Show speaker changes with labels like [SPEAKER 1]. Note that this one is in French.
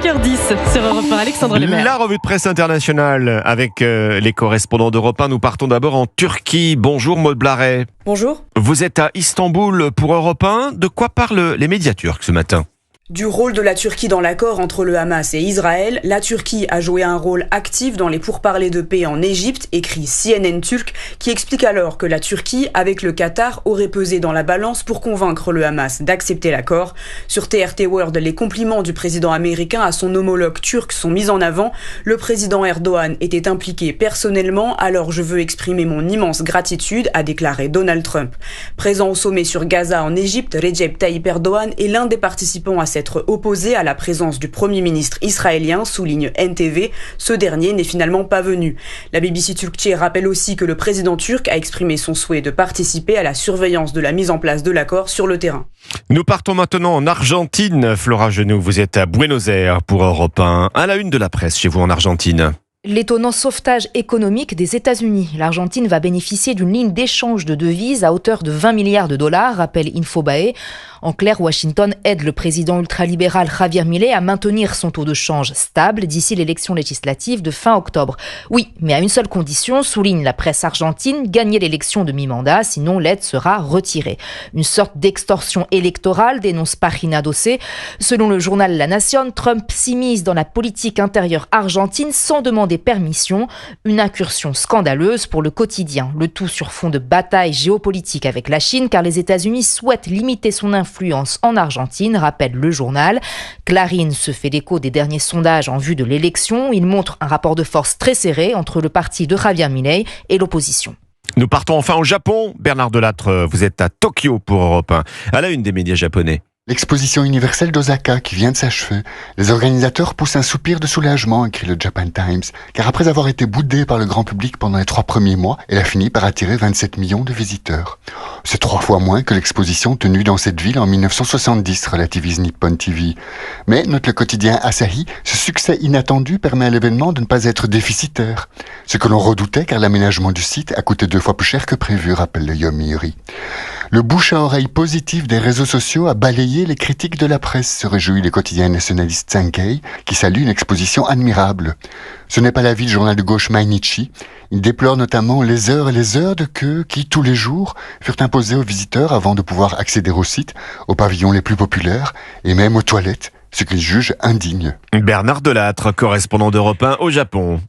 [SPEAKER 1] 5h10 sur Europe 1. Alexandre Lemaire.
[SPEAKER 2] La revue de presse internationale avec les correspondants d'Europe 1. Nous partons d'abord en Turquie. Bonjour Maud Blaret.
[SPEAKER 3] Bonjour.
[SPEAKER 2] Vous êtes à Istanbul pour Europe 1. De quoi parlent les médias turcs ce matin ?
[SPEAKER 3] Du rôle de la Turquie dans l'accord entre le Hamas et Israël, la Turquie a joué un rôle actif dans les pourparlers de paix en Égypte, écrit CNN turc, qui explique alors que la Turquie, avec le Qatar, aurait pesé dans la balance pour convaincre le Hamas d'accepter l'accord. Sur TRT World, les compliments du président américain à son homologue turc sont mis en avant. Le président Erdogan était impliqué personnellement, alors je veux exprimer mon immense gratitude, a déclaré Donald Trump. Présent au sommet sur Gaza en Égypte, Recep Tayyip Erdogan est l'un des participants à s'être opposé à la présence du Premier ministre israélien, souligne NTV. Ce dernier n'est finalement pas venu. La BBC Turkcé rappelle aussi que le président turc a exprimé son souhait de participer à la surveillance de la mise en place de l'accord sur le terrain.
[SPEAKER 2] Nous partons maintenant en Argentine. Flora Genoux, vous êtes à Buenos Aires pour Europe 1. À la une de la presse chez vous en Argentine.
[SPEAKER 4] L'étonnant sauvetage économique des États-Unis. L'Argentine va bénéficier d'une ligne d'échange de devises à hauteur de 20 milliards de dollars, rappelle Infobae. En clair, Washington aide le président ultralibéral Javier Milei à maintenir son taux de change stable d'ici l'élection législative de fin octobre. Oui, mais à une seule condition, souligne la presse argentine, gagner l'élection de mi-mandat, sinon l'aide sera retirée. Une sorte d'extorsion électorale, dénonce Pagina Doce. Selon le journal La Nación, Trump s'immisce dans la politique intérieure argentine sans demander permission. Une incursion scandaleuse pour le quotidien. Le tout sur fond de bataille géopolitique avec la Chine, car les États-Unis souhaitent limiter son influence en Argentine, rappelle le journal. Clarín se fait l'écho des derniers sondages en vue de l'élection. Il montre un rapport de force très serré entre le parti de Javier Milei et l'opposition.
[SPEAKER 2] Nous partons enfin au Japon. Bernard Delattre, vous êtes à Tokyo pour Europe 1. À la une des médias japonais.
[SPEAKER 5] L'exposition universelle d'Osaka qui vient de s'achever, les organisateurs poussent un soupir de soulagement, écrit le Japan Times, car après avoir été boudée par le grand public pendant les 3 premiers mois, elle a fini par attirer 27 millions de visiteurs. C'est 3 fois moins que l'exposition tenue dans cette ville en 1970, relativise Nippon TV. Mais, note le quotidien Asahi, ce succès inattendu permet à l'événement de ne pas être déficitaire. Ce que l'on redoutait car l'aménagement du site a coûté 2 fois plus cher que prévu, rappelle le Yomiuri. Le bouche à oreille positif des réseaux sociaux a balayé les critiques de la presse, se réjouit le quotidien nationaliste Sankei, qui salue une exposition admirable. Ce n'est pas l'avis du journal de gauche Mainichi. Il déplore notamment les heures et les heures de queue qui, tous les jours, furent imposées aux visiteurs avant de pouvoir accéder au site, aux pavillons les plus populaires et même aux toilettes, ce qu'il juge indigne.
[SPEAKER 2] Bernard Delattre, correspondant d'Europe 1 au Japon.